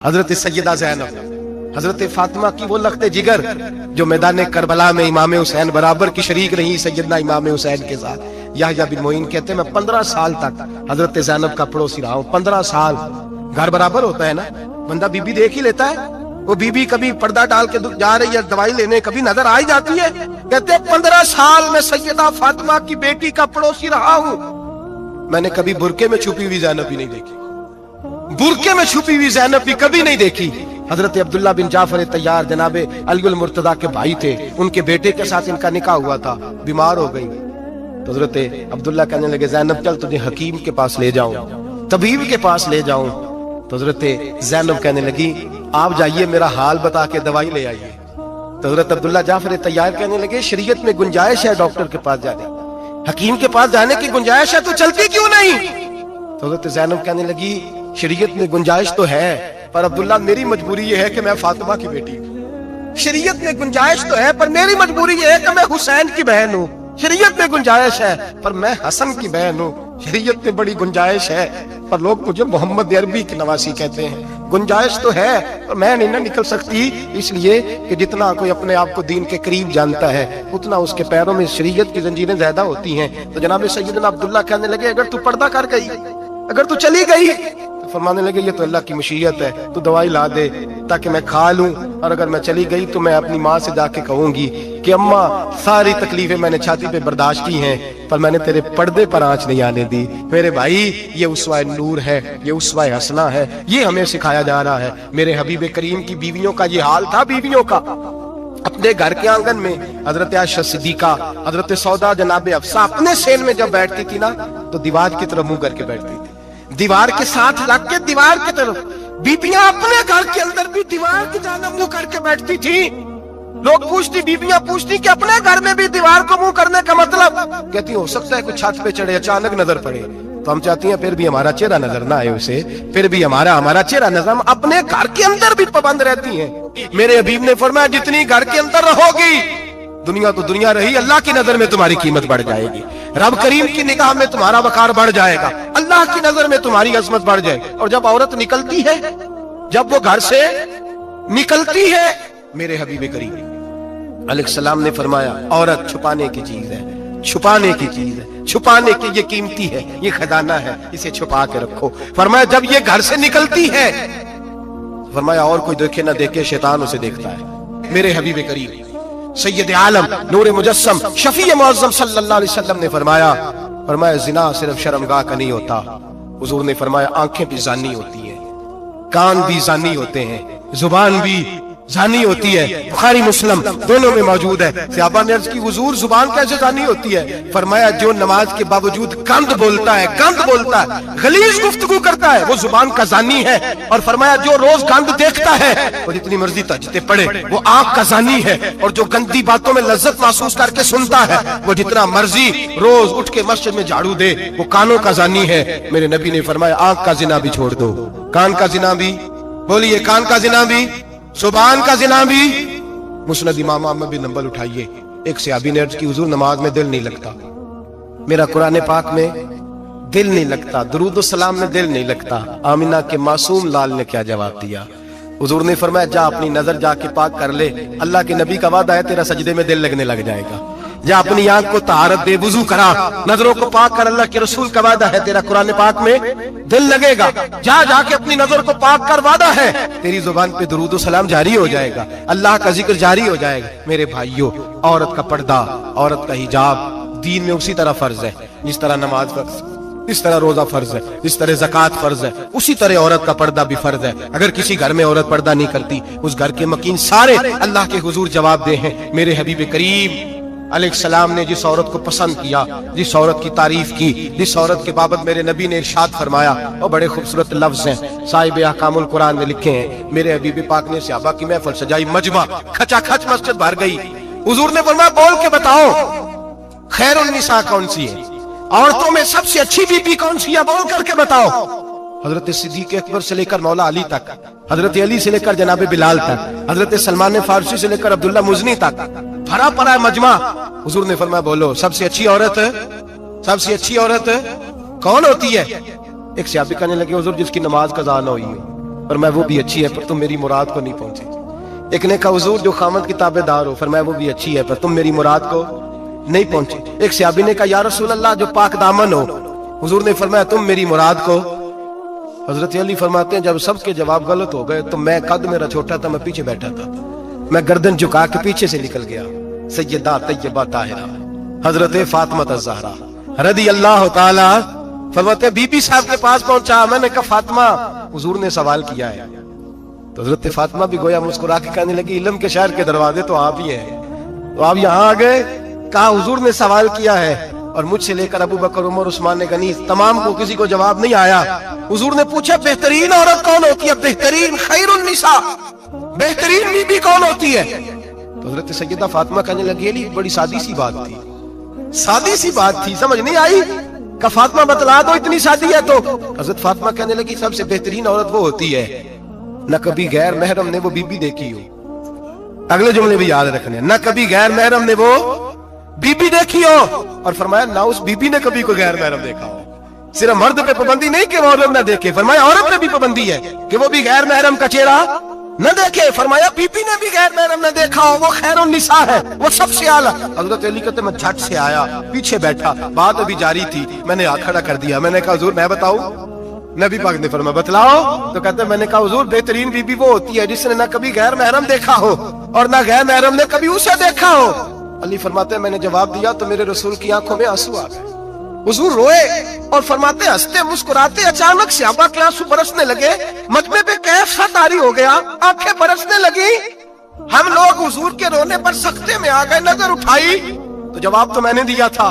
حضرت سیدہ زینب، حضرت فاطمہ کی وہ لخت جگر جو میدان کربلا میں امام حسین برابر کی شریک رہی سیدنا امام حسین کے ساتھ۔ یحییٰ بن معین کہتے ہیں میں 15 سال تک حضرت زینب کا پڑوسی رہا ہوں۔ 15 سال گھر برابر ہوتا ہے نا، بندہ بی بی دیکھ ہی لیتا ہے۔ وہ بی بی کبھی پردہ ڈال کے جا رہی ہے دوائی لینے، کبھی نظر آ ہی جاتی ہے۔ کہتے ہیں 15 سال میں سیدہ فاطمہ کی بیٹی کا پڑوسی رہا ہوں، میں نے کبھی برقعے میں چھپی ہوئی زینب بھی نہیں دیکھی، برقعے میں چھپی ہوئی زینب بھی کبھی نہیں دیکھی۔ حضرت عبداللہ بن جعفر طیار جناب علی المرتضیٰ کے بھائی تھے، ان کے بیٹے کے ساتھ ان کا نکاح ہوا تھا، بیمار ہو گئی تو حضرت عبداللہ کہنے لگے زینب چل تجھے حکیم کے پاس لے جاؤں، طبیب کے پاس لے جاؤں۔ تو حضرت زینب کہنے لگی آپ جائیے میرا حال بتا کے دوائی لے آئیے۔ تو حضرت عبداللہ جعفر طیار کہنے لگے شریعت میں گنجائش ہے ڈاکٹر کے پاس جانے، حکیم کے پاس جانے کی گنجائش ہے تو چلتی کیوں نہیں؟ تو حضرت زینب کہنے لگی شریعت میں گنجائش تو ہے پر عبداللہ میری مجبوری یہ ہے کہ میں فاطمہ کی بیٹی ہوں۔ شریعت میں گنجائش تو ہے پر میری مجبوری یہ ہے کہ میں حسین کی بہن ہوں۔ شریعت میں گنجائش ہے پر میں حسن کی بہن ہوں۔ شریعت میں بڑی گنجائش ہے پر لوگ مجھے محمد عربی کی نواسی کہتے ہیں۔ گنجائش تو ہے پر میں نہیں نہ نکل سکتی، اس لیے کہ جتنا کوئی اپنے آپ کو دین کے قریب جانتا ہے اتنا اس کے پیروں میں شریعت کی زنجیریں زیادہ ہوتی ہیں۔ تو جناب سیدنا عبداللہ کہنے لگے اگر تو پردہ کر گئی، اگر تو چلی گئی، فرمانے لگے یہ تو اللہ کی مشیت ہے، تو دوائی لا دے تاکہ میں کھا لوں، اور اگر میں چلی گئی تو میں اپنی ماں سے جا کے کہوں گی کہ اماں ساری تکلیفیں میں نے چھاتی پہ برداشت کی ہیں پر میں نے تیرے پردے پر آنچ نہیں آنے دی۔ میرے بھائی یہ اسوہ نور ہے، یہ اسوہ حسنہ ہے، یہ ہمیں سکھایا جا رہا ہے۔ میرے حبیب کریم کی بیویوں کا یہ حال تھا، بیویوں کا اپنے گھر کے آنگن میں حضرت عائشہ صدیقہ، حضرت سودا جناب حفصہ اپنے سین میں جب بیٹھتی تھی نا تو دیوار کی طرف منہ کر کے بیٹھتی تھی، دیوار کے ساتھ لگ کے دیوار کی طرف۔ بیبیاں اپنے گھر کے اندر بھی دیوار کی جانب منہ کر کے بیٹھتی تھی۔ لوگ پوچھتی، بیبیاں پوچھتی کہ اپنے گھر میں بھی دیوار کو منہ کرنے کا مطلب؟ کہتی ہو سکتا ہے کچھ چھت پہ چڑھے اچانک نظر پڑے تو ہم چاہتی ہیں پھر بھی ہمارا چہرہ نظر نہ آئے اسے، پھر بھی ہمارا چہرہ نظر، ہم اپنے گھر کے اندر بھی پابند رہتی ہیں۔ میرے حبیب نے فرمایا جتنی گھر کے اندر رہو گی دنیا تو دنیا رہی، اللہ کی نظر میں تمہاری قیمت بڑھ جائے گی، رب کریم کی نگاہ میں تمہارا وقار بڑھ جائے گا، اللہ کی نظر میں تمہاری عظمت بڑھ جائے گی۔ اور جب عورت نکلتی ہے، جب وہ گھر سے نکلتی ہے، میرے حبیب کریم علیہ السلام نے فرمایا عورت چھپانے کی چیز ہے، چھپانے کی چیز ہے، چھپانے کی یہ قیمتی ہے، یہ خزانہ ہے، اسے چھپا کے رکھو۔ فرمایا جب یہ گھر سے نکلتی ہے، فرمایا اور کوئی دیکھے نہ دیکھے شیطان اسے دیکھتا ہے۔ میرے حبیب کریم سید عالم نور مجسم شفیع معظم صلی اللہ علیہ وسلم نے فرمایا زنا صرف شرمگاہ کا نہیں ہوتا، حضور نے فرمایا آنکھیں بھی زانی ہوتی ہیں، کان بھی زانی ہوتے ہیں، زبان بھی زانی ہوتی ہے۔ بخاری مسلم دونوں میں موجود ہے۔ صحابہ نے عرض کی حضور زبان کیسے زانی ہوتی ہے؟ فرمایا جو نماز کے باوجود گند بولتا ہے، غلیظ گفتگو کرتا ہے وہ زبان کا زانی ہے، اور فرمایا جو روز گند دیکھتا ہے وہ جتنی مرضی تہجدیں پڑھے وہ آنکھ کا زانی ہے، اور جو گندی باتوں میں لذت محسوس کر کے سنتا ہے وہ جتنا مرضی روز اٹھ کے مسجد میں جھاڑو دے وہ کانوں کا زانی ہے۔ میرے نبی نے فرمایا آنکھ کا زنا بھی چھوڑ دو، کان کا زنا بھی، بولیے کان کا زنا بھی، زبان کا زنا بھی۔ مسند امام احمد بھی نمبر اٹھائیے۔ ایک صحابی نے عرض کی حضور نماز میں دل نہیں لگتا، میرا قرآن پاک میں دل نہیں لگتا، درود و سلام میں دل نہیں لگتا۔ آمینہ کے معصوم لال نے کیا جواب دیا؟ حضور نے فرمایا جا اپنی نظر جا کے پاک کر لے، اللہ کے نبی کا وعدہ ہے تیرا سجدے میں دل لگنے لگ جائے گا۔ جا اپنی آنکھ کو طہارت دے، وضو کرا، نظروں کو پاک کر، اللہ کے رسول کا وعدہ ہے تیرا قرآن پاک میں دل لگے گا۔ جا کے اپنی نظر کو پاک کر، وعدہ ہے تیری زبان پہ درود و سلام جاری ہو جائے گا، اللہ کا ذکر جاری ہو جائے گا۔ میرے بھائیوں عورت کا پردہ، عورت کا حجاب دین میں اسی طرح فرض ہے جس طرح نماز فرض، جس طرح روزہ فرض ہے، جس طرح زکوٰۃ فرض ہے، اسی طرح عورت کا پردہ بھی فرض ہے۔ اگر کسی گھر میں عورت پردہ نہیں کرتی اس گھر کے مکین سارے اللہ کے حضور جواب دے ہیں۔ میرے حبیب کریم علیہ السلام نے جس عورت کو پسند کیا، جس عورت کی تعریف کی، جس عورت کے بابت میرے نبی نے ارشاد فرمایا، اور بڑے خوبصورت لفظ ہیں صاحب احکام القرآن نے لکھے ہیں۔ میرے حبیب پاک نے صحابہ کی محفل سجائی، مجمع کھچا کھچ مسجد بھر گئی۔ حضور نے فرمایا بول کے بتاؤ خیر النساء کون سی ہے، عورتوں میں سب سے اچھی بیوی کون سی ہے، بول کر کے بتاؤ۔ حضرت صدیق اکبر سے لے کر مولا علی تک، حضرت علی سے لے کر جناب بلال تک، حضرت سلمان فارسی سے لے کر عبداللہ مزنی تک بھرا پڑا ہے مجمع۔ حضور نے فرمایا بولو سب سے اچھی عورت کون ہوتی ہے؟ ایک صحابی کہنے لگے حضور جس کی نماز قضا نہ ہوئی ہے، फरमाया वो भी अच्छी है पर तुम मेरी मुराद को नहीं पहुंची। एक ने कहा हुजूर जो खामद की ताबेदार हो, फरमाया वो भी अच्छी है पर तुम मेरी मुराद को नहीं पहुंची। एक सहाबी ने कहा या रसूल अल्लाह जो पाक दामन हो, हुजूर ने फरमाया तुम मेरी मुराद को। हजरत अली फरमाते हैं जब सबके जवाब गलत हो गए तो मैं, कद मेरा छोटा था, मैं पीछे बैठा था, मैं गर्दन झुका के पीछे से निकल गया। सैयदा तैयबा ताहिरा हजरत फातिमा ज़हरा रदी अल्लाह ताला फरमाते हैं बीबी साहब के पास पहुंचा। मैंने कहा फातिमा हुजूर ने सवाल किया है। तो हजरत फातिमा भी गोया मुस्कुरा के कहने लगी इल्म के शहर के दरवाजे तो आप ही हैं, तो आप यहाँ आ गए। कहा हुजूर ने सवाल किया है और मुझसे लेकर अबू बकर, उमर, उस्मान गनी तमाम को किसी को जवाब नहीं आया। हुजूर ने पूछा बेहतरीन औरत कौन होती है, बेहतरीन खैरुन निसा, बेहतरीन बीबी कौन होती है। तो हजरत सैयदा फातिमा कहने लगी अली बड़ी सादी सी बात थी, सादी सी बात थी, समझ नहीं आई। का फातिमा बतला दो इतनी सादी है तो। हजरत फातिमा कहने लगी सबसे बेहतरीन औरत वो होती है न कभी गैर महरम ने वो बीबी देखी हो। अगले जुमले भी याद रखने, न कभी गैर महरम ने वो बीबी देखी हो, और फरमाया ना उस बीबी ने कभी कोई गैर महरम देखा हो। सिर्फ मर्द पे पाबंदी नहीं कि वो औरत न देखे, फरमाया औरत पे भी पाबंदी है कि वो भी गैर महरम का चेहरा न देखे। फरमाया बीबी ने भी गैर महरम न देखा हो, वो खैरुन निसा है, वो सबसे आला। हजरत अली कहते मैं झट से आया, पीछे बैठा, बात अभी जारी थी, मैंने हाथ खड़ा कर दिया। मैंने कहा हुजूर मैं बताऊं? नबी पाक ने फरमाया बतलाओ। तो कहते मैंने कहा हुजूर बेहतरीन बीबी वो होती है जिसने न कभी गैर महरम देखा हो और न गैर महरम ने कभी उसे देखा हो। अली फरमाते मैंने जवाब दिया तो मेरे रसूल की आंखों में आंसू आ गए। हुजूर रोए और फरमाते हंसते मुस्कुराते अचानक सहाबा के आंसू बरसने लगे, मजमे पे कैफ सा तारी हो गया, आंखें बरसने लगी। हम लोग हुजूर के रोने पर सख्ते में आ गए। नजर उठाई तो जवाब तो मैंने दिया था,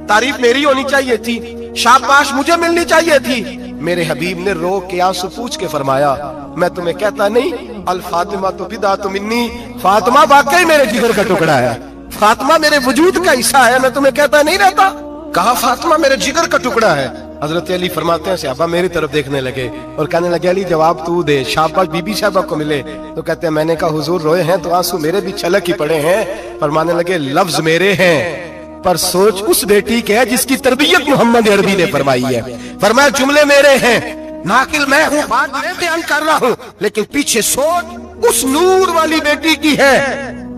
तारीफ मेरी होनी चाहिए थी, शाबाश मुझे मिलनी चाहिए थी। मेरे हबीब ने रो के आंसू पूछ के फरमाया मैं तुम्हें कहता नहीं अल फातिमा तो बिदा तो मिन्नी, फातिमा वाकई मेरे जिगर का टुकड़ा है, फातिमा मेरे वजूद का हिस्सा है, मैं तुम्हें कहता नहीं रहता। कहा फातिमा मेरे जिगर का टुकड़ा है। हजरत अली फरमाते हैं सहाबा मेरी तरफ देखने लगे और कहने लगे अली जवाब तू दे, शाबाश बीबी साहबा को मिले। तो कहते हैं मैंने कहा हुजूर रोए हैं तो आंसू मेरे भी छलक ही पड़े हैं। फरमाने लगे लफ्ज मेरे हैं पर सोच उस बेटी के है जिसकी तरबियत मोहम्मद अरबी ने फरमाई है। फरमाया जुमले मेरे हैं, नाकिल मैं हूँ, बात मैं बयान कर रहा हूँ, लेकिन पीछे सोच उस नूर वाली बेटी की है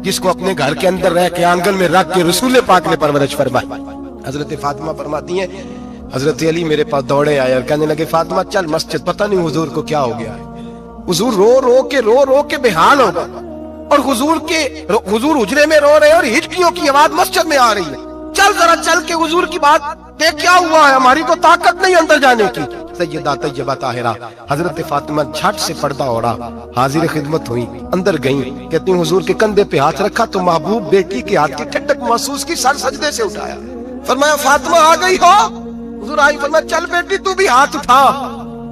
जिसको अपने घर के अंदर रह के आंगन में रख के रसूल पाक ने परवरिश फरमाई। हजरत फातिमा फरमाती हैं हजरत अली मेरे पास दौड़े आए और कहने लगे फातिमा चल मस्जिद, पता नहीं हुजूर को क्या हो गया है। हुजूर रो रो के बेहाल हो गए और हुजूर हुजरे में रो रहे और हिचकियों की आवाज मस्जिद में आ रही है। चल जरा चल के हुजूर की बात देख क्या हुआ है, हमारी तो ताकत नहीं अंदर जाने की। सैयदा तैयबा ताहिरा हजरत फातिमा झट से पर्दा ओढ़ा, हाजिर खिदमत हुई, अंदर गई। कहती हुजूर के कंधे पे हाथ रखा तो महबूब बेटी के हाथ की ठंडक महसूस की, सर सजदे से उठाया। फरमाया फातिमा आ गई हो? हुजूर आई। फरमाया चल बेटी तू भी हाथ उठा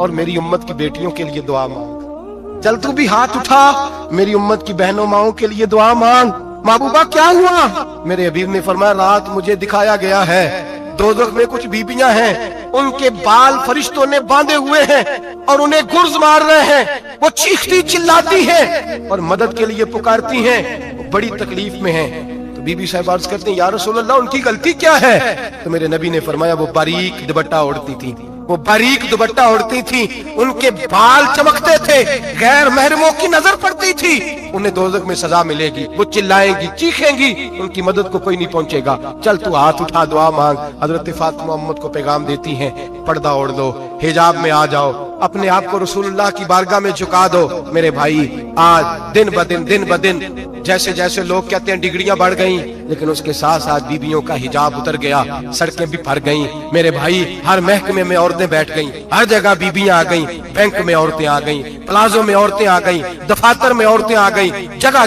और मेरी उम्मत की बेटियों के लिए दुआ मांग। चल तू भी हाथ उठा, मेरी उम्मत की बहनों माओं के लिए दुआ मांग। महबूबा क्या हुआ? मेरे हबीब ने फरमाया रात मुझे दिखाया गया है दोज़ख में कुछ बीबियां हैं, उनके बाल फरिश्तों ने बांधे हुए हैं और उन्हें गुर्ज मार रहे हैं, वो चीखती चिल्लाती हैं और मदद के लिए पुकारती हैं, वो बड़ी तकलीफ में हैं। बीबी साहब अर्ज करते हैं या रसूल अल्लाह उनकी गलती क्या है? तो मेरे नबी ने फरमाया वो बारीक दुपट्टा ओढ़ती थी, वो बारीक दुपट्टा ओढ़ती थी, उनके बाल चमकते थे, गैर महरमों की नजर पड़ती थी, उन्हें दोज़ख में सजा मिलेगी, वो चिल्लाएंगी चीखेंगी, उनकी मदद को कोई नहीं पहुंचेगा। चल तू हाथ उठा दुआ मांग। हजरत फातिमा उम्मत को पैगाम देती हैं पर्दा ओढ़ लो, हिजाब में आ जाओ, अपने आप को रसूलुल्लाह की बारगाह में झुका दो। मेरे भाई आज दिन ब दिन जैसे जैसे लोग कहते हैं डिग्रियां बढ़ गई, लेकिन उसके साथ साथ बीबियों का हिजाब उतर गया, सड़कें भी भर गईं। मेरे भाई हर महकमे में औरतें बैठ गईं, हर जगह बीबियां आ गईं, बैंक में औरतें आ गईं, प्लाजो में औरतें आ गईं, दफातर में औरतें आ गईं, जगह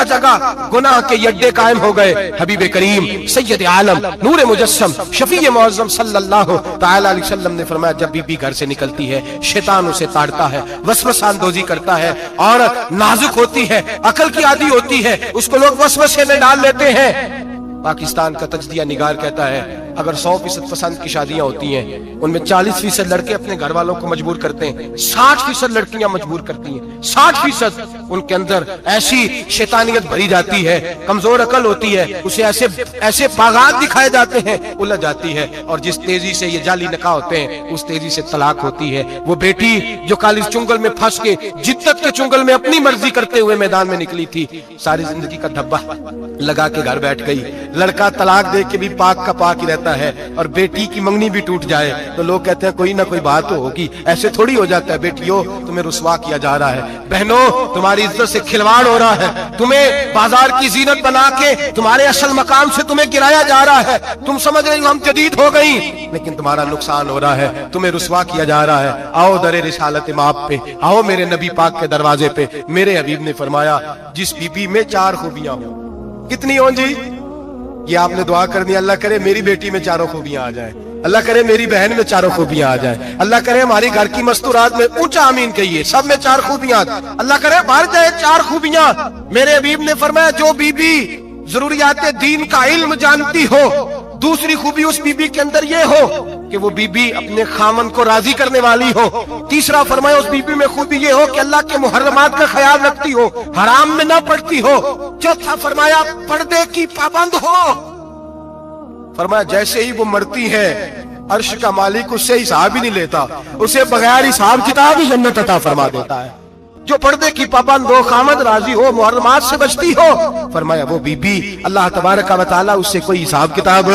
जगह गुनाह के अड्डे कायम हो गए। हबीब करीम सैयद आलम नूर मुजस्सम शफी मुअज्जम सल्लल्लाहु तआला अलैहि वसल्लम ने फरमाया जब बीबी घर से निकलती है शैतान उसे ताड़ता है, वसवसा अंदोजी करता है। औरत नाजुक होती है, अकल की आदी होती है, उसको लोग वसवसे में डाल लेते हैं। पाकिस्तान का तजदिया निगार कहता है अगर 100% पसंद की शादियां होती हैं, उनमें 40% लड़के अपने घर वालों को मजबूर करते हैं, 60% लड़कियां मजबूर करती हैं। 60% उनके अंदर ऐसी शैतानियत भरी जाती है, कमजोर अकल होती है, उसे ऐसे ऐसे बागात दिखाए जाते हैं, उलझ जाती है। और जिस तेजी से ये जाली निकाह होते हैं, उस तेजी से तलाक होती है। वो बेटी जो काली चुंगल में फंस के, जिद्दत के चुंगल में अपनी मर्जी करते हुए मैदान में निकली थी, सारी जिंदगी का धब्बा लगा के घर बैठ गई। लड़का तलाक दे के भी पाक का पाक ही रहता है, और बेटी की मंगनी भी टूट जाए तो लोग कहते हैं कोई ना कोई बात तो होगी। ऐसे थोड़ी हो जाता है। बेटियों, तुम्हें रुसवा किया जा रहा है। बहनों, तुम्हारी इज्जत से खिलवाड़ हो रहा है। तुम्हें बाजार की जीनत बना के तुम्हारे असल मकाम से तुम्हें गिराया जा रहा है। तुम समझ रही हो हम जदीद हो गई, लेकिन तुम्हारा नुकसान हो रहा है। तुम्हें रुसवा किया जा रहा है। आओ दरे रिसालत माप पे, आओ मेरे नबी पाक के दरवाजे पे। मेरे हबीब ने फरमाया, जिस बीबी में 4 खूबियां हो। कितनी हो जी? ये आपने दुआ कर दी, अल्लाह करे मेरी बेटी में 4 खूबियां आ जाए, अल्लाह करे मेरी बहन में 4 खूबियां आ जाए, अल्लाह करे हमारी घर की मस्तूरात में, ऊंचा आमीन कहिए, सब में 4 खूबियां, अल्लाह करे भर जाए 4 खूबियां। मेरे हबीब ने फरमाया, जो बीबी जरूरियात दीन का इल्म जानती हो, दूसरी खूबी उस बीबी के अंदर ये हो कि वो बीबी अपने खामन को राजी करने वाली हो। तीसरा फरमाया, उस बीबी में खूबी ये हो कि अल्लाह के मुहर्रमात का ख्याल रखती हो, हराम में ना पड़ती हो। चौथा फरमाया, पर्दे की पाबंद हो। फरमाया, जैसे ही वो मरती है, अर्श का मालिक उससे हिसाब ही नहीं लेता, उसे बगैर हिसाब किताब ही जन्नत अता फरमा देता है। जो पर्दे की पाबंद हो, खामद राजी हो, मुहर्रमात से बचती हो, फरमाया वो बीबी अल्लाह तबारक व तआला उससे कोई हिसाब किताब,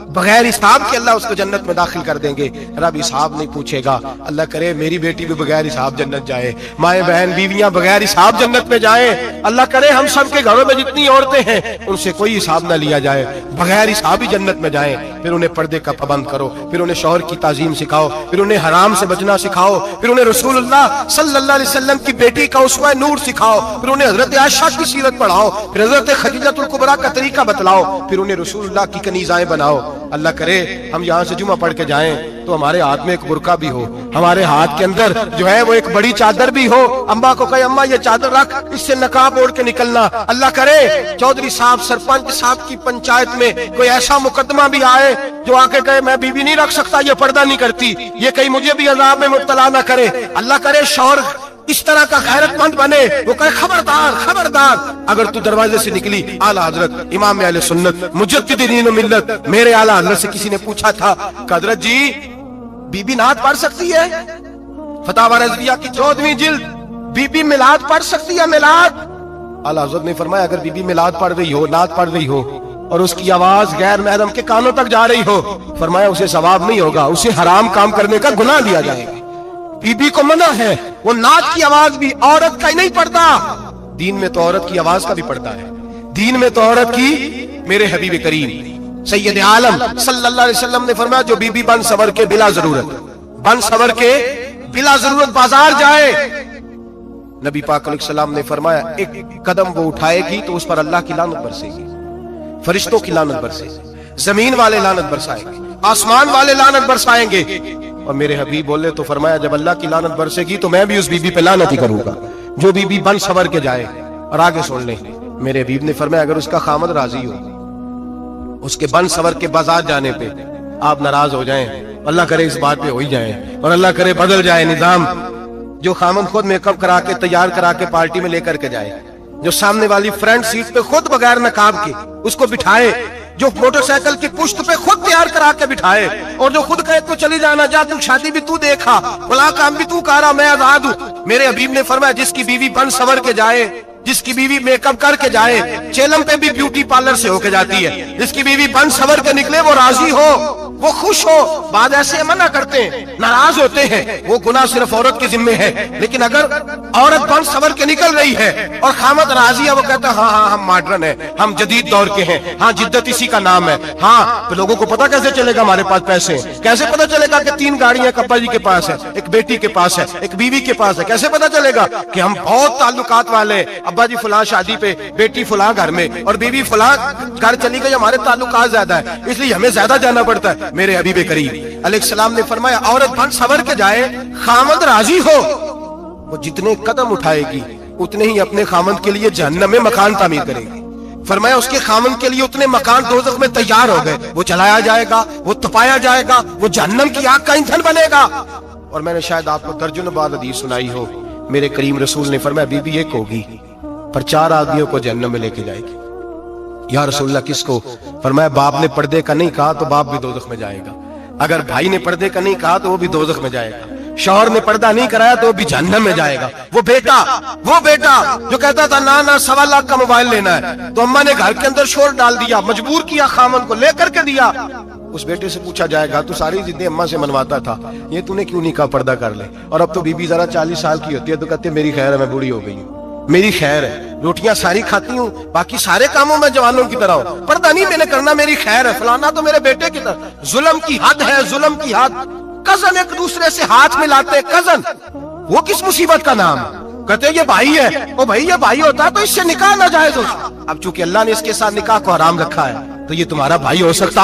बगैर हिसाब के अल्लाह उसको जन्नत में दाखिल कर देंगे। रब हिसाब नहीं पूछेगा। अल्लाह करे मेरी बेटी भी बगैर हिसाब जन्नत जाए, माए बहन बीवियां बगैर हिसाब जन्नत में जाए। अल्लाह करे हम सब के घरों में जितनी औरतें हैं उनसे कोई हिसाब ना लिया जाए, बगैर हिसाब ही जन्नत में जाए। फिर उन्हें पर्दे का पाबंद करो, फिर उन्हें शौहर की ताजीम सिखाओ, फिर उन्हें हराम से बचना सिखाओ, फिर उन्हें रसूलुल्लाह सल्लल्लाहु अलैहि वसल्लम की बेटी का उसवा नूर सिखाओ, फिर उन्हें हजरत आयशा की सीरत पढ़ाओ, फिर हजरत खदीजतुल कुबरा का तरीका बतलाओ, फिर उन्हें रसूलुल्लाह की कनीज़ाएं बनाओ। अल्लाह करे हम यहाँ से जुमा पढ़ के जाएं तो हमारे हाथ में एक बुरका भी हो, हमारे हाथ के अंदर जो है वो एक बड़ी चादर भी हो। अम्मा को कहे अम्मा ये चादर रख, इससे नकाब ओढ़ के निकलना। अल्लाह करे चौधरी साहब सरपंच साहब की पंचायत में कोई ऐसा मुकदमा भी आए जो आके कहे मैं बीवी नहीं रख सकता, ये पर्दा नहीं करती, ये कहीं मुझे भी अजाब में मुब्तला ना करे। अल्लाह करे शौहर इस तरह का गैरतमंद बने, वो कहे खबरदार खबरदार, अगर तू दरवाजे से निकली आला हजरत इमाम अहले सुन्नत मुजद्दिदीन मिल्लत मेरे आला हजरत से किसी ने पूछा था हजरत जी बीबी नात पढ़ सकती है? फतावा रज़विया की 14वीं जिल्द, बीबी मिलाद पढ़ सकती है? मिलाद? आला हजरत ने फरमाया अगर बीबी मिलाद पढ़ रही हो, नात पढ़ रही हो और उसकी आवाज गैर महरम के कानों तक जा रही हो, फरमाया उसे सवाब नहीं होगा, उसे हराम काम करने का गुनाह दिया जाएगा। बीबी को मना है, वो नात की आवाज भी औरत का ही नहीं पड़ता, दीन में तो औरत की आवाज का भी पड़ता है। दीन में तो औरत की, मेरे हबीब करीम सैयद आलम सल्लल्लाहु अलैहि वसल्लम ने फरमाया जो बीबी बन सवर के बिला जरूरत, बन सवर के बिला जरूरत बाजार जाए, नबी पाक अलैहि सलाम ने फरमाया एक कदम वो उठाएगी तो उस पर अल्लाह की लानत बरसेगी, फरिश्तों की लानत बरसेगी, जमीन वाले लानत बरसाएंगे, आसमान वाले लानत बरसाएंगे। और मेरे हबीब बोले तो फरमाया जब अल्लाह की लानत बरसेगी तो मैं भी उस बीबी पे लानत ही करूंगा जो बीबी बन सवर के जाए। और आगे सुन ले, मेरे हबीब ने फरमाया अगर उसका खामद राजी हो, उसके बन सवर के बाजार जाने पे आप नाराज हो जाएं, अल्लाह करे इस बात पे हो ही जाए और अल्लाह करे बदल जाए निजाम, जो खामद खुद मेकअप करा के तैयार करा के पार्टी में लेकर के जाए, जो सामने वाली फ्रंट सीट पे खुद बगैर नकाब के उसको बिठाए, जो मोटरसाइकिल की पुश्त पे खुद तैयार करा के बिठाए और जो खुद कहे तो चली जाना, जा तू शादी भी तू देखा, भला काम भी तू करा, मैं आजाद हूँ। मेरे हबीब ने फरमाया जिसकी बीवी बन सवर के जाए, जिसकी बीवी मेकअप करके जाए, चेलम पे भी ब्यूटी पार्लर से होके जाती है, जिसकी बीवी बन सवर के निकले वो राजी हो, वो खुश हो। बाद ऐसे मना करते हैं, नाराज होते हैं, वो गुनाह सिर्फ औरत के जिम्मे है। लेकिन अगर औरत बन सवर के निकल रही है और खामद राजी है, वो कहता है हाँ हाँ हम मॉडर्न है, हम जदीद दौर के हैं, हाँ जिद्दत इसी का नाम है। हाँ तो लोगों को पता कैसे चलेगा हमारे पास पैसे, कैसे पता चलेगा कि 3 गाड़ियां अब्बा जी के पास है, एक बेटी के पास है, एक बीवी के पास है, कैसे पता चलेगा कि हम बहुत ताल्लुकात वाले, अब्बा जी फलां शादी पे, बेटी फलां घर में और बीवी फलां घर चली गई, हमारे ताल्लुकात ज्यादा है इसलिए हमें ज्यादा जाना पड़ता है। मेरे हबीब करीम अलैहिस्सलाम ने फरमाया औरत बन सवर के जाए, खामद राजी हो, वो जितने कदम उठाएगी उतने ही अपने खामद के लिए जहन्नम में मकान तामीर करेगी। फरमाया उसके खामन के लिए उतने मकान दोज़ख में तैयार हो गए, वो जलाया जाएगा, वो तपाया जाएगा, वो जहन्नम की आग का ईंधन बनेगा। और मैंने शायद आपको दर्जनों बार हदीस सुनाई हो, मेरे करीम रसूल ने फरमाया बीबी एक होगी पर 4 आदमियों को जहन्नम में लेके जाएगी। या रसूलल्लाह किसको? फरमाया बाप ने पर्दे का नहीं कहा तो बाप भी दोज़ख में जाएगा, अगर भाई ने पर्दे का नहीं कहा तो वो भी दोज़ख में जाएगा, शौहर ने पर्दा नहीं कराया तो वो भी जहन्नम में जाएगा। वो बेटा जो कहता था ना 1.25 लाख का मोबाइल लेना है, तो अम्मा ने घर के अंदर शोर डाल दिया, मजबूर किया, खामन को लेकर के दिया। उस बेटे से पूछा जाएगा तू सारी जिद्दें अम्मा से मनवाता था, ये तूने क्यों नहीं कहा पर्दा कर ले? और अब तो बीबी जरा 40 साल की होती है तो कहती है मेरी खैर है, मैं बूढ़ी हो गई हूँ, मेरी खैर है, रोटियां सारी खाती हूँ, बाकी सारे कामों में जवानों की तरह हूँ, पर्दा नहीं मैंने करना, मेरी खैर है, फलाना तो मेरे बेटे की तरह। जुल्म की हद है, जुल्म की हद। कजन एक दूसरे से हाथ मिलाते, कजन, वो किस मुसीबत का नाम? कहते ये भाई है, ओ भाई ये भाई होता तो इससे निकाह ना जाए तो। अब चूंकि अल्लाह ने इसके साथ निकाह को हराम रखा है तो ये तुम्हारा भाई हो सकता?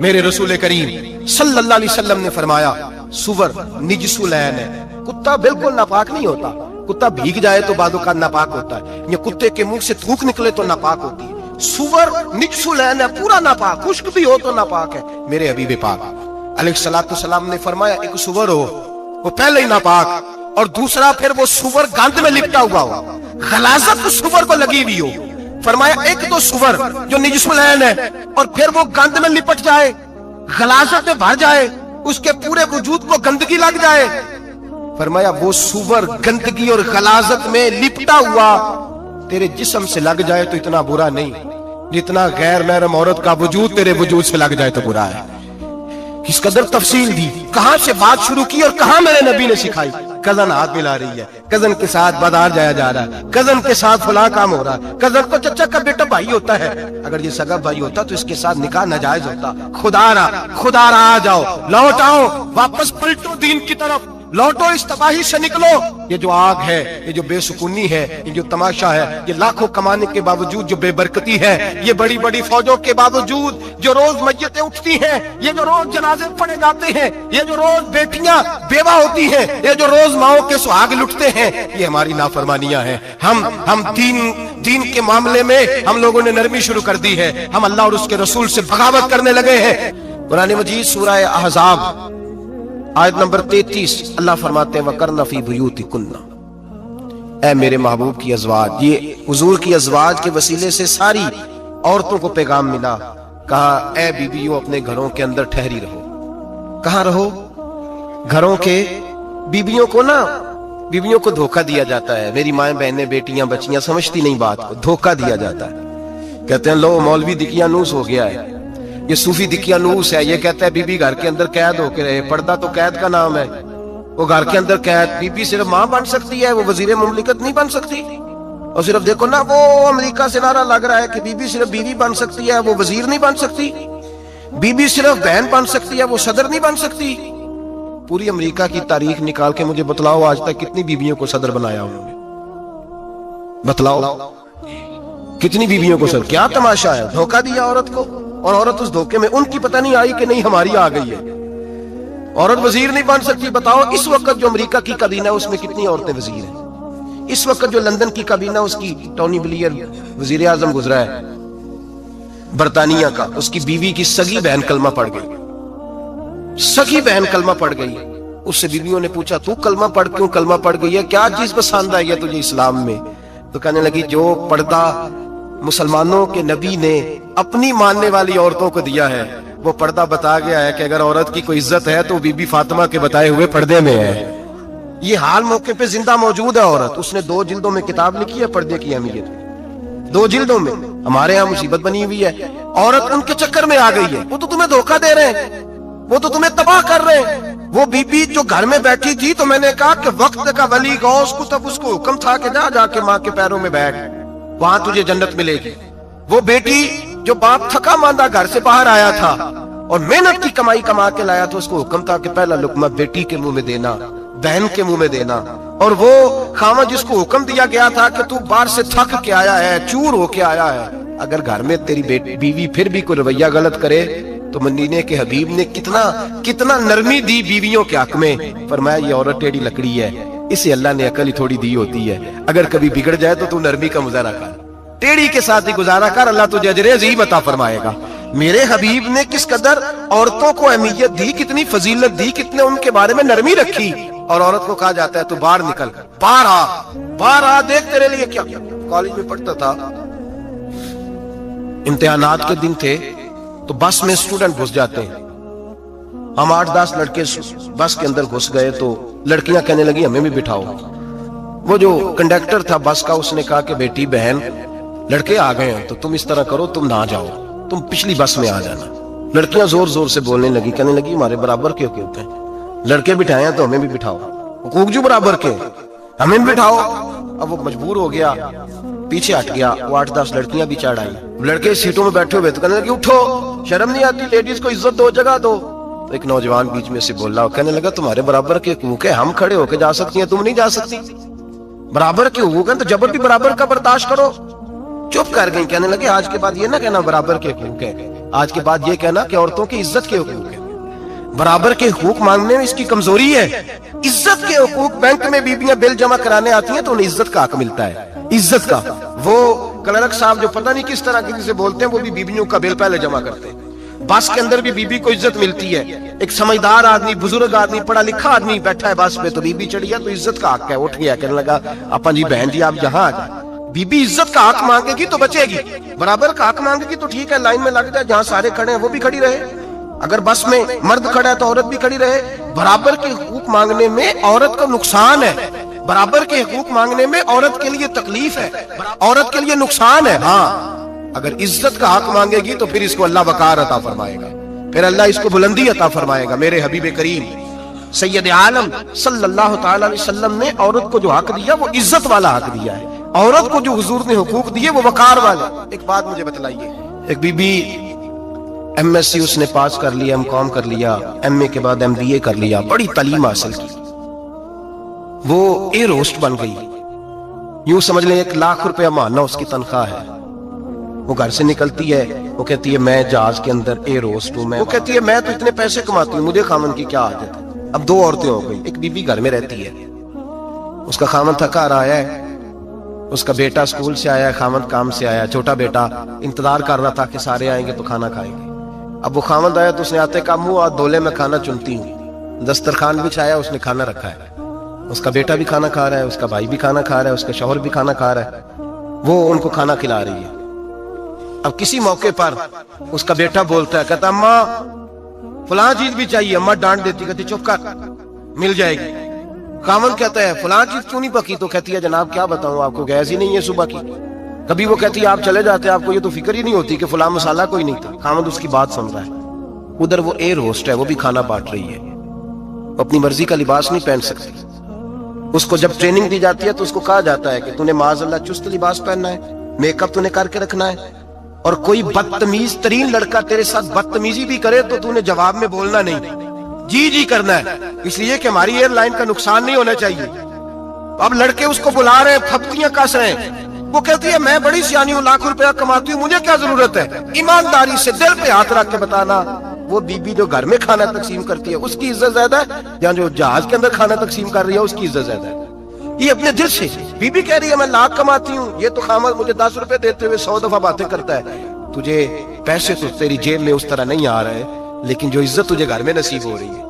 मेरे रसूल करीम सल्लल्लाहु अलैहि वसल्लम ने फरमाया सुवर निजसुलैन है, कुत्ता बिल्कुल नापाक नहीं होता, कुत्ता भीग जाए तो बादों का नापाक होता है, या कुत्ते के मुंह से थूक निकले तो नापाक होती है। सुवर निजसुलैन है, पूरा नापाक, खुश्क भी हो तो नापाक है। मेरे हबीब पाक अलैहिस्सलाम ने फरमाया एक सुवर हो वो पहले ही नापाक, और दूसरा फिर वो सुवर गंद में लिपटा हुआ हो, गलाजत सुवर को लगी हुई हो। फरमाया एक तो सुवर जो निजसुलैन है और फिर वो गंद में लिपट जाए, गलाजत में भर जाए, उसके पूरे वजूद को गंदगी लग जाए। फरमाया वो सुवर गंदगी और गलाजत में लिपटा हुआ तेरे जिस्म से लग जाए तो इतना बुरा नहीं, जितना गैर महरम औरत का वजूद तेरे वजूद से लग जाए तो बुरा है। किस कदर तफसील दी, कहां से बात शुरू की और कहां मेरे नबी ने सिखाई। कजन हाथ मिला रही है, कजन के साथ बाजार जाया जा रहा है, कजन के साथ फला काम हो रहा है, कजन को चचा का बेटा भाई होता है, अगर ये सगा भाई होता तो इसके साथ निकाह नाजायज होता। खुदारा आ जाओ, लौट आओ, वापस पलटो दीन की तरफ, लौटो, इस तबाही से निकलो। ये जो आग है, ये जो बेसुकूनी है, ये जो तमाशा है, ये लाखों कमाने के बावजूद जो बेबरकती है, ये बड़ी बड़ी फौजों के बावजूद जो रोज मस्जिदें उठती हैं, ये जो रोज जनाजे पढ़े जाते हैं, ये जो रोज बेटियां बेवा होती हैं, ये जो रोज माओ के सुहाग लुटते हैं, ये हमारी नाफरमानियां हैं। हम दीन के मामले में हम लोगों ने नरमी शुरू कर दी है, हम अल्लाह और उसके रसूल से बगावत करने लगे हैं। कुरान मजीद सूरह अहज़ाब आयत नंबर 33 अल्लाह फरमाते हैं वकरना फी बुयूतिकुन्ना, ऐ मेरे महबूब की अज़वाज, ये हुजूर की अज़वाज के वसीले से सारी औरतों को पैगाम मिला। कहा ऐ बीबियों अपने घरों के अंदर ठहरी रहो। कहां रहो? घरों के। बीबियों को ना, बीबियों को धोखा दिया जाता है, मेरी माएं बहनें बेटियां बच्चियां समझती नहीं बात को, धोखा दिया जाता है। कहते हैं लो मौलवी दिकियानूस हो गया है, ये सूफी दिकियानूस है, ये कहता है बीबी घर के अंदर कैद होके रहे, पर्दा तो कैद का नाम है, वो घर के अंदर कैद। बीबी सिर्फ माँ बन सकती है, वो वजीर मुमलिकत नहीं बन सकती। और सिर्फ देखो ना वो अमेरिका से नारा लग रहा है कि बीबी सिर्फ बीवी बन सकती है, वो वजीर नहीं बन सकती। बीबी सिर्फ बहन बन सकती है, वो सदर नहीं बन सकती। पूरी अमेरिका की तारीख निकाल के मुझे बतलाओ आज तक कितनी बीबियों को सदर बनाया उन्होंने, बतलाओ कितनी बीबियों को सदर। क्या तमाशा है, धोखा दिया औरत को, और औरत उस धोखे में उनकी पता नहीं आई कि नहीं हमारी आ गई है। औरत वजीर नहीं बन सकती। बताओ इस वक्त जो अमेरिका की काबीना है उसमें कितनी औरतें वजीर हैं? इस वक्त जो लंदन की काबीना उसकी टोनी ब्लेयर वजीर आजम गुजरा है बरतानिया का, उसकी बीवी की सगी बहन कलमा पढ़ गई, सगी बहन कलमा पढ़ गई। उससे बीवियों ने पूछा तू कलमा पढ़ गई है, क्या चीज पसंद आई है तुझे इस्लाम में? तो कहने लगी जो पर्दा मुसलमानों के नबी ने अपनी मानने वाली औरतों को दिया है, वो पर्दा बता गया है कि अगर औरत की कोई इज्जत है तो बीबी फातिमा के बताए हुए पर्दे में है। ये हाल मौके पे जिंदा मौजूद है औरत। उसने 2 जिल्दों में किताब लिखी है पर्दे की अहमियत, 2 जिल्दों में। हमारे यहाँ मुसीबत बनी हुई है, औरत उनके चक्कर में आ गई है। वो तो तुम्हें धोखा दे रहे हैं, वो तो तुम्हें तबाह कर रहे हैं। वो बीबी जो घर में बैठी थी तो मैंने कहा कि वक्त का वली गौस को तब उसको हुक्म था कि जाके माँ के पैरों में बैठ, वहां तुझे जन्नत मिलेगी। वो बेटी जो बाप थका मांदा घर से बाहर आया था और मेहनत की कमाई कमा के लाया था, उसको हुक्म था कि पहला लुकमा बेटी के मुंह में देना, बहन के मुंह में देना। और वो खामा जिसको हुक्म दिया गया था कि तू बाहर से थक के आया है, चूर होके आया है, अगर घर में तेरी बीवी फिर भी कोई रवैया गलत करे तो मदीने के हबीब ने कितना नरमी दी बीवियों के हक में। फरमाया ये औरत टेढ़ी लकड़ी है, इसे अल्लाह ने अकल ही थोड़ी दी होती है, अगर कभी बिगड़ जाए तो तू नरमी का मुजाहरा कर। टेढ़ी के साथ ही गुजारा कर, अल्लाह तुझे अजर अजीम अता फरमाएगा। मेरे हबीब ने किस कदर औरतों को अहमियत दी, कितनी फजीलत दी, कितने उनके बारे में नरमी रखी। और औरत को कहा जाता है तू बाहर निकल, बाहर आ, देख तेरे लिए क्या। कॉलेज में पढ़ता था, इम्तिहानात के दिन थे, तो बस में स्टूडेंट घुस जाते हैं। हम 8-10 लड़के बस के अंदर घुस गए तो लड़कियां कहने लगी हमें भी बिठाओ। वो जो कंडक्टर था बस का, उसने कहा कि बेटी बहन लड़के आ गए हैं तो तुम इस तरह करो, तुम ना जाओ, तुम पिछली बस में आ जाना। लड़कियां जोर जोर से बोलने लगी, कहने लगी हमारे बराबर के होते हैं, लड़के बिठाए हैं तो हमें भी बिठाओ, हुकूक जो बराबर के, हमें भी बिठाओ। अब वो मजबूर हो गया, पीछे हट गया। वो 8-10 लड़कियां भी चढ़ आई। लड़के सीटों में बैठे हुए तो कहने लगे उठो, शर्म नहीं आती, लेडीज को इज्जत दो, जगह दो। तो एक नौजवान बीच में से बोला, कहने लगा तुम्हारे बराबर के हुकूक है, हम खड़े होके जा सकती हैं, तुम नहीं जा सकती। बराबर के हुकूक है तो जबर भी बराबर का बर्दाश्त करो। चुप कर गई। कहने लगे आज के बाद ये ना कहना बराबर के हुकूक है, आज के बाद ये कहना कि औरतों की इज्जत के हुकूक है। बराबर के हुकूक मांगने में इसकी कमजोरी है। इज्जत के हुकूक, बैंक में बीबियां बिल जमा कराने आती हैं तो उन्हें इज्जत का हक मिलता है, इज्जत का। वो क्लर्क साहब जो पता नहीं किस तरह किसी से बोलते हैं, वो भी बीबियों का बिल पहले जमा करते हैं। बस के अंदर भी बीबी को इज्जत मिलती है। एक समझदार आदमी, बुजुर्ग आदमी, पढ़ा लिखा आदमी बैठा है बस पे, तो बीबी चढ़ी है तो इज्जत का हक है। उठ गया, कहने लगा अपन जी बहन जी आप यहाँ आ जाए। बीबी इज्जत का हक मांगेगी तो बचेगी, बराबर का हक मांगेगी तो ठीक है, लाइन में लग जाए, जहां सारे खड़े हैं वो भी खड़ी रहे। अगर बस में मर्द खड़ा है तो औरत भी खड़ी रहे। बराबर के हुकूक मांगने में औरत को नुकसान है, बराबर के हुकूक मांगने में औरत के लिए तकलीफ है, औरत के लिए नुकसान है। हाँ, अगर इज्जत का हक मांगेगी तो फिर इसको अल्लाह वकार अता फरमाएगा, फिर अल्लाह इसको बुलंदी अता फरमाएगा। मेरे हबीब करीम सैयद आलम सल्लल्लाहु तआला अलैहि वसल्लम ने औरत को जो हक दिया वो इज्जत वाला हक दिया है। औरत को जो हुजूर ने हुकूक दिए वो वकार वाले। एक बात मुझे बतलाइए, एक बीबी MSc उसने पास कर लिया, MCom कर लिया, MA के बाद MBA कर लिया, बड़ी तालीम हासिल की, वो एयर होस्ट बन गई। यूं समझ लें 1 लाख रुपया महीना उसकी तनख्वाह है। वो घर से निकलती है, वो कहती है मैं जहाज के अंदर एयर होस्ट हूं। वो कहती है मैं तो इतने पैसे कमाती हूँ, मुझे खामन की क्या आदत है। अब 2 औरतें हो गई, एक बीबी घर में रहती है, उसका खामन थका रहा है, उसका बेटा स्कूल से आया, खामन काम से आया, छोटा बेटा इंतजार कर रहा था कि सारे आएंगे तो खाना खाएंगे। अब वो खामन आया तो उसने आते का मुंह और दोले में खाना चुनती हूँ, दस्तरखान बिछाया, उसने खाना रखा है, उसका बेटा भी खाना खा रहा है, उसका भाई भी खाना खा रहा है, उसका शौहर भी खाना खा रहा है, वो उनको खाना खिला रही है। अब किसी मौके पर उसका बेटा बोलता है, कहता अम्मा फलां चीज भी चाहिए। अम्मा डांट देती, कहती चुप कर, मिल जाएगी। खामन कहता है फलां चीज क्यों नहीं पकी? तो कहती है जनाब क्या बताऊं आपको, गैस ही नहीं है सुबह की। कभी वो कहती है आप चले जाते, आपको ये तो फिक्र ही नहीं होती कि फलां मसाला कोई नहीं था। खामन उसकी बात सुन रहा है। उधर वो एयर होस्ट है, वो भी खाना बांट रही है, वो अपनी मर्जी का लिबास नहीं पहन सकती। उसको जब ट्रेनिंग दी जाती है तो उसको कहा जाता है कि तूने माज़अल्लाह चुस्त लिबास पहनना है, मेकअप तूने करके रखना है, और कोई बदतमीज तरीन लड़का तेरे साथ बदतमीजी भी करे तो तूने जवाब में बोलना नहीं, जी जी करना है, इसलिए कि हमारी एयरलाइन का नुकसान नहीं होना चाहिए। अब लड़के उसको बुला रहे हैं, फप्तियां कस रहे हैं। वो कहती है मैं बड़ी सियानी हूँ, लाख रुपया कमाती हूँ, मुझे क्या जरूरत है। ईमानदारी से दिल पे हाथ रख के बताना, वो बीबी जो घर में खाना तकसीम करती है उसकी इज्जत ज्यादा है या जो जहाज के अंदर खाना तकसीम कर रही है उसकी इज्जत ज्यादा है? ये अपने दिल से बीबी कह रही है मैं लाख कमाती हूँ, ये तो खामद मुझे 10 रुपए देते हुए 100 दफा बातें करता है। तुझे पैसे तो तेरी जेब में उस तरह नहीं आ रहे, लेकिन जो इज्जत तुझे घर में नसीब हो रही है,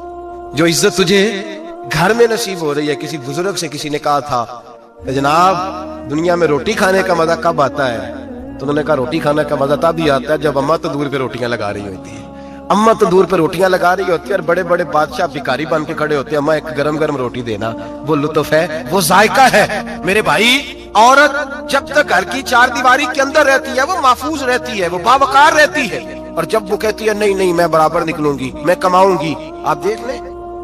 जो इज्जत तुझे घर में नसीब हो रही है। किसी बुजुर्ग से किसी ने कहा था कि जनाब दुनिया में रोटी खाने का मजा कब आता है? तो उन्होंने कहा रोटी खाने का मजा तब ही आता है जब अम्मा तो दूर पे रोटियां लगा रही होती है। अम्मा तो दूर पे रोटियां लगा रही होती है और बड़े बड़े बादशाह भिखारी बन के खड़े होते हैं, अम्मा एक गरम गरम रोटी देना। वो लुत्फ है, वो जायका है। मेरे भाई, औरत जब तक घर की 4 दीवारी के अंदर रहती है वो महफूज रहती है, वो बावकार रहती है। और जब वो कहती है नहीं नहीं मैं बराबर निकलूंगी, मैं कमाऊंगी, आप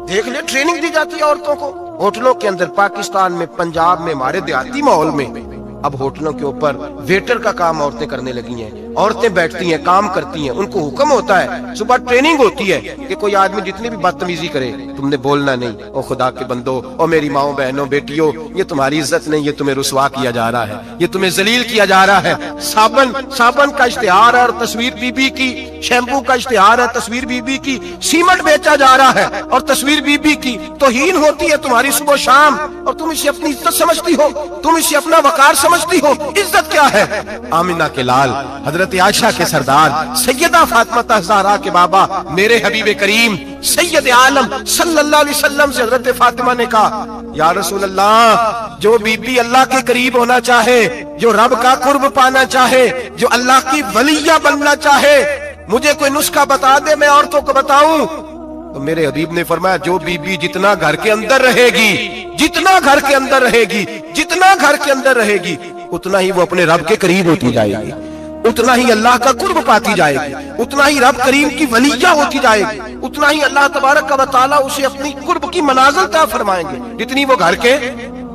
देख ले ट्रेनिंग दी जाती है औरतों को होटलों के अंदर। पाकिस्तान में, पंजाब में, हमारे देहाती माहौल में अब होटलों के ऊपर वेटर का काम औरतें करने लगी हैं। عورتیں بیٹھتی ہیں کام کرتی ہیں, ان کو حکم ہوتا ہے, صبح ٹریننگ ہوتی ہے کہ کوئی آدمی جتنی بھی بدتمیزی کرے تم نے بولنا نہیں. او خدا کے بندو, او میری ماؤں بہنوں بیٹیوں, یہ تمہاری عزت نہیں, یہ تمہیں رسوا کیا جا رہا ہے, یہ تمہیں ذلیل کیا جا رہا ہے. صابن کا اشتہار ہے اور تصویر بی بی کی, شیمپو کا اشتہار ہے تصویر بی بی کی, سیمنٹ بیچا جا رہا ہے اور تصویر بی بی کی. توہین ہوتی ہے تمہاری صبح و شام, اور تم اسے اپنی عزت سمجھتی ہو, تم اسے اپنا وقار سمجھتی ہو. عزت کیا ہے؟ آمنہ کے لال, حضرت عائشہ کے سردار, سیدہ فاطمہ الزہرا کے بابا, میرے حبیب کریم سید عالم صلی اللہ علیہ وسلم سے حضرت فاطمہ نے کہا, یا رسول اللہ, جو بی بی اللہ کے قریب ہونا چاہے, جو رب کا قرب پانا چاہے, جو اللہ کی ولیہ بننا چاہے, مجھے کوئی نسخہ بتا دے, میں عورتوں کو بتاؤں. تو میرے حبیب نے فرمایا, جو بی بی جتنا گھر کے اندر رہے گی, جتنا گھر کے اندر رہے گی, جتنا گھر کے اندر رہے گی, اتنا ہی وہ اپنے رب کے قریب ہوتی جائے گی, اتنا ہی اللہ کا قرب پاتی جائے گی, اتنا ہی رب کریم کی ولیہ ہوتی جائے گی, اتنا ہی اللہ تبارک و تعالیٰ اسے اپنی قرب کی منازل عطا فرمائیں گے. جتنی وہ گھر کے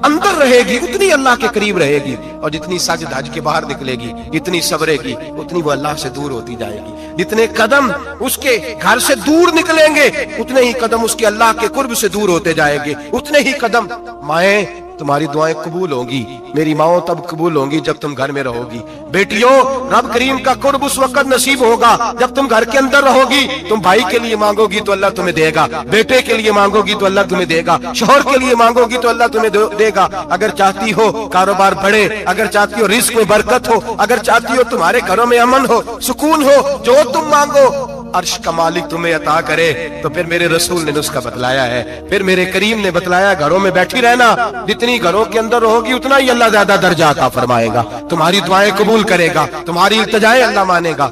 اندر رہے گی اتنی اللہ کے قریب رہے گی, اور جتنی سج دھج کے باہر نکلے گی, جتنی صبرے گی, اتنی وہ اللہ سے دور ہوتی جائے گی. جتنے قدم اس کے گھر سے دور نکلیں گے, اتنے ہی قدم اس کے اللہ کے قرب سے دور ہوتے جائیں گے, اتنے ہی قدم. مائیں, تمہاری دعائیں قبول ہوں گی, میری ماؤں تب قبول ہوں گی جب تم گھر میں رہو گی. بیٹیوں, رب کریم کا قرب اس وقت نصیب ہوگا جب تم گھر کے اندر رہو گی. تم بھائی کے لیے مانگو گی تو اللہ تمہیں دے گا, بیٹے کے لیے مانگو گی تو اللہ تمہیں دے گا, شوہر کے لیے مانگو گی تو اللہ تمہیں دے گا. اگر چاہتی ہو کاروبار بڑھے, اگر چاہتی ہو رزق میں برکت ہو, اگر چاہتی ہو تمہارے گھروں میں امن ہو, سکون ہو, جو تم مانگو عرش کا مالک تمہیں عطا کرے. تو پھر میرے رسول نے نسخہ بتلایا ہے, پھر میرے کریم نے بتلایا, گھروں میں بیٹھی رہنا, جتنی گھروں کے اندر رہوگی اتنا ہی اللہ زیادہ درجہ عطا فرمائے گا, تمہاری دعائیں قبول کرے گا, تمہاری التجائیں اللہ مانے گا.